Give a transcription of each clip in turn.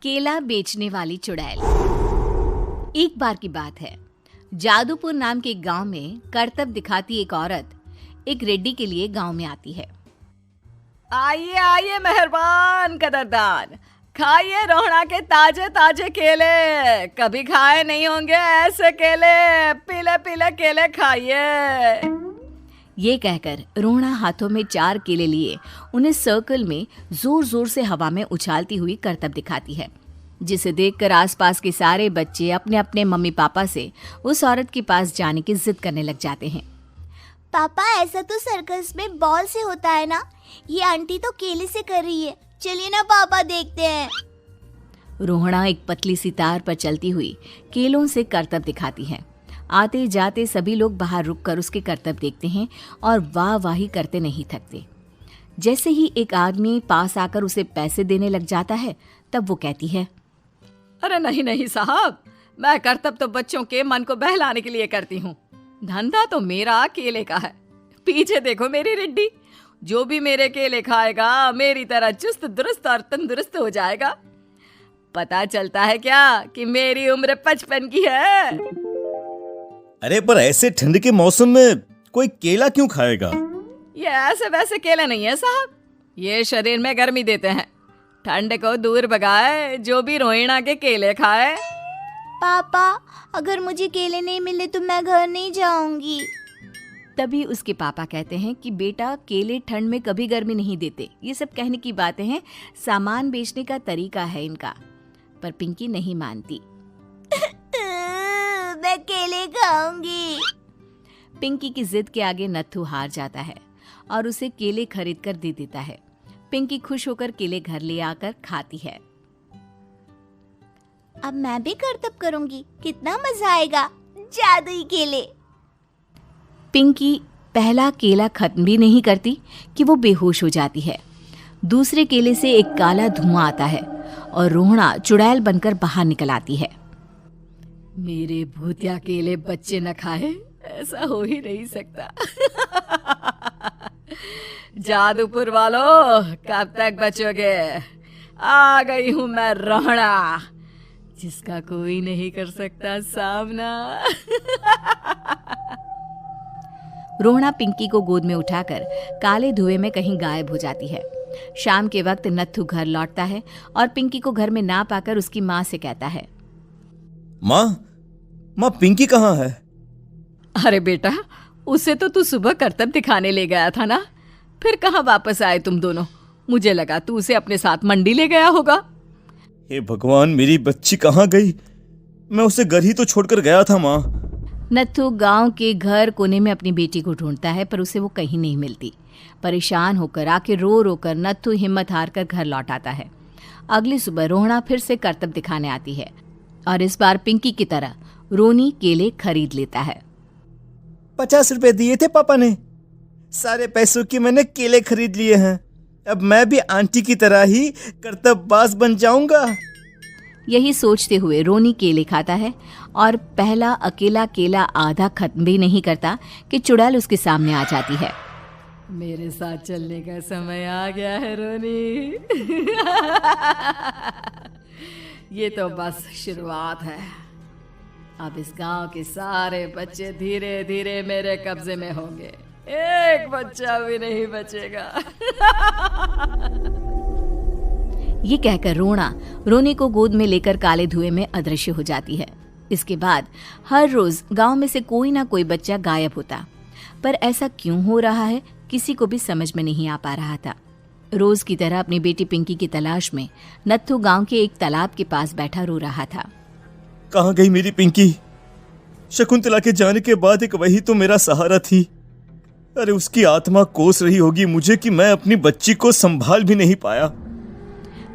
केला बेचने वाली चुड़ैल। एक बार की बात है, जादूपुर नाम के एक गांव में करतब दिखाती एक औरत एक रेड्डी के लिए गांव में आती है। आइए आइए मेहरबान कदरदान, खाइए रोहड़ा के ताजे ताजे केले। कभी खाए नहीं होंगे ऐसे केले, पीले पीले केले खाइए। ये कहकर रोहड़ा हाथों में 4 केले लिए उन्हें सर्कल में जोर जोर से हवा में उछालती हुई करतब दिखाती है, जिसे देखकर आसपास के सारे बच्चे अपने अपने मम्मी पापा से उस औरत के पास जाने की जिद करने लग जाते हैं। पापा, ऐसा तो सर्कस में बॉल से होता है ना, ये आंटी तो केले से कर रही है। चलिए ना पापा, देखते हैं। रोहड़ा एक पतली सी तार पर चलती हुई केलों से करतब दिखाती है। आते जाते सभी लोग बाहर रुककर उसके करतब देखते हैं और वाह वाही करते नहीं थकते। जैसे ही एक आदमी पास आकर उसे पैसे देने लग जाता है, तब वो कहती है, अरे नहीं नहीं साहब, मैं करतब तो बच्चों के मन को बहलाने के लिए करती हूँ। धंधा तो मेरा केले का है। पीछे देखो मेरी रिड्डी, जो भी मेरे केले खाएगा मेरी तरह चुस्त दुरुस्त और तंदुरुस्त हो जाएगा। पता चलता है क्या कि मेरी उम्र 55 की है। अरे पर ऐसे ठंड के मौसम में कोई केला क्यों खाएगा? ये ऐसे वैसे केले नहीं है साहब, ये शरीर में गर्मी देते हैं। ठंड को दूर भगाए जो भी रोहिणा के केले खाए। पापा, अगर मुझे केले नहीं मिले तो मैं घर नहीं जाऊंगी। तभी उसके पापा कहते हैं कि बेटा, केले ठंड में कभी गर्मी नहीं देते। ये सब कहने की बातें हैं, सामान बेचने का तरीका है इनका। पर पिंकी नहीं मानती। मैं केले खाऊंगी। पिंकी की जिद के आगे नत्थू हार जाता है और उसे केले खरीद कर दे देता है। पिंकी खुश होकर केले घर ले आकर खाती है। अब मैं भी करतब करूंगी, कितना मजा आएगा। जादुई केले। पिंकी पहला केला खत्म भी नहीं करती कि वो बेहोश हो जाती है। दूसरे केले से एक काला धुआं आता है और रोहड़ा चुड़ैल बनकर बाहर निकल आती है। मेरे भूतिया केले बच्चे न खाए, ऐसा हो ही नहीं सकता। जादूपुर वालों, कब तक बचोगे? आ गई हूं मैं रोहड़ा, जिसका कोई नहीं कर सकता सामना। रोहड़ा पिंकी को गोद में उठाकर काले धुएं में कहीं गायब हो जाती है। शाम के वक्त नत्थू घर लौटता है और पिंकी को घर में ना पाकर उसकी माँ से कहता है, माँ पिंकी कहाँ है? अरे बेटा, उसे तो तू सुबह करतब दिखाने ले गया था ना, फिर कहाँ वापस आए तुम दोनों? मुझे लगा तू उसे अपने साथ मंडी ले गया होगा। हे भगवान, मेरी बच्ची कहाँ गई? मैं उसे घर ही तो छोड़कर गया था माँ। नत्थू गांव के घर कोने में अपनी बेटी को ढूंढता है, पर उसे वो कहीं नहीं मिलती। परेशान होकर आखिर रो रो कर नत्थू हिम्मत हार कर घर लौट आता है। अगली सुबह रोहड़ा फिर से करतब दिखाने आती है और इस बार पिंकी की तरह रोनी केले खरीद लेता है। 50 रुपए दिए थे पापा ने, सारे पैसों की मैंने केले खरीद लिए हैं। अब मैं भी आंटी की तरह ही करतबबाज बन जाऊंगा। यही सोचते हुए रोनी केले खाता है और पहला अकेला केला आधा खत्म भी नहीं करता कि चुड़ैल उसके सामने आ जाती है। मेरे साथ चलने का समय आ गया है रोनी। ये तो बस शुरुआत है। अब इस गांव के सारे बच्चे धीरे धीरे मेरे कब्जे में होंगे, एक बच्चा भी नहीं बचेगा। ये कहकर रोना रोनी को गोद में लेकर काले धुएं में अदृश्य हो जाती है। इसके बाद हर रोज गांव में से कोई ना कोई बच्चा गायब होता, पर ऐसा क्यों हो रहा है किसी को भी समझ में नहीं आ पा रहा था। रोज की तरह अपनी बेटी पिंकी की तलाश में नत्थू गांव के एक तालाब के पास बैठा रो रहा था। कहाँ गई मेरी पिंकी? शकुंतला के जाने के बाद एक वही तो मेरा सहारा थी। अरे उसकी आत्मा कोस रही होगी मुझे कि मैं अपनी बच्ची को संभाल भी नहीं पाया।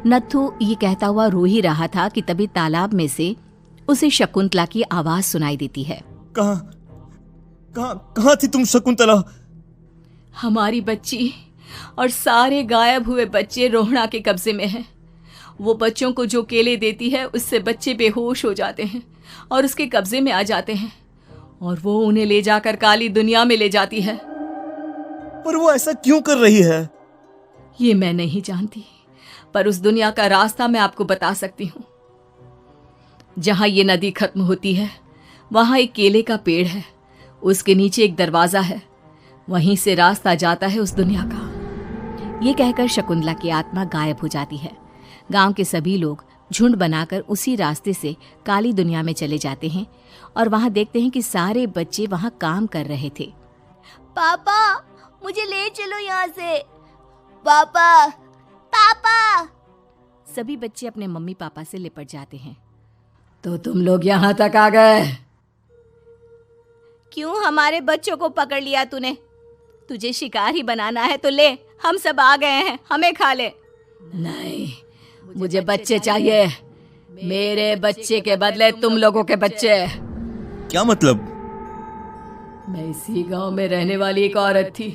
नत्थू ये कहता हुआ रो ही रहा था कि तभी तालाब में से उसे शकुंतला की आवाज सुनाई देती है। कहाँ थी तुम शकुंतला? हमारी बच्ची और सारे गायब हुए बच्चे रोहड़ा के कब्जे में हैं। वो बच्चों को जो केले देती है उससे बच्चे बेहोश हो जाते हैं और उसके कब्जे में आ जाते हैं और वो उन्हें ले जाकर काली दुनिया में ले जाती है। पर वो ऐसा क्यों कर रही है? ये मैं नहीं जानती, पर उस दुनिया का रास्ता मैं आपको बता सकती हूँ। जहां ये नदी खत्म होती है वहां एक केले का पेड़ है, उसके नीचे एक दरवाजा है, वहीं से रास्ता जाता है उस दुनिया का। ये कहकर शकुंतला की आत्मा गायब हो जाती है। गांव के सभी लोग झुंड बनाकर उसी रास्ते से काली दुनिया में चले जाते हैं और वहां देखते हैं कि सारे बच्चे वहां काम कर रहे थे। पापा मुझे ले चलो यहाँ से। पापा पापा। सभी बच्चे अपने मम्मी पापा से लिपट जाते हैं। तो तुम लोग यहाँ तक आ गए? क्यों हमारे बच्चों को पकड़ लिया तूने? तुझे शिकार ही बनाना है तो ले, हम सब आ गए हैं, हमें खा ले। नहीं, मुझे बच्चे चाहिए। मेरे बच्चे के बदले तुम लोगों के बच्चे। क्या मतलब? मैं इसी गांव में रहने वाली एक औरत थी।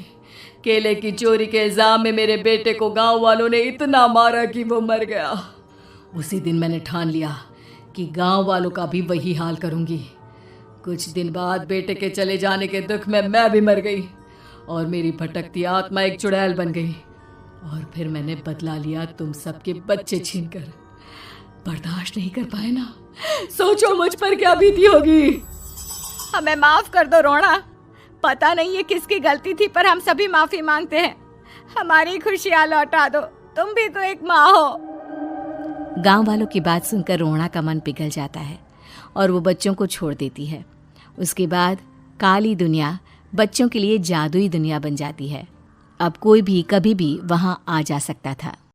केले की चोरी के इल्जाम में मेरे बेटे को गांव वालों ने इतना मारा कि वो मर गया। उसी दिन मैंने ठान लिया कि गांव वालों का भी वही हाल करूंगी। कुछ दिन बाद बेटे के चले जाने के दुख में मैं भी मर गई और मेरी भटकती आत्मा एक चुड़ैल बन गई। और फिर मैंने बदला लिया तुम सबके बच्चे छीनकर। बर्दाश्त नहीं कर पाए ना? सोचो मुझ पर क्या बीती होगी। हमें माफ कर दो रोना। पता नहीं ये किसकी गलती थी, पर हम सभी माफी मांगते हैं। हमारी खुशियां लौटा दो, तुम भी तो एक माँ हो। गांव वालों की बात सुनकर रोना का मन पिघल जाता है और वो बच्चों को छोड़ देती है। उसके बाद काली दुनिया बच्चों के लिए जादुई दुनिया बन जाती है। अब कोई भी कभी भी वहां आ जा सकता था।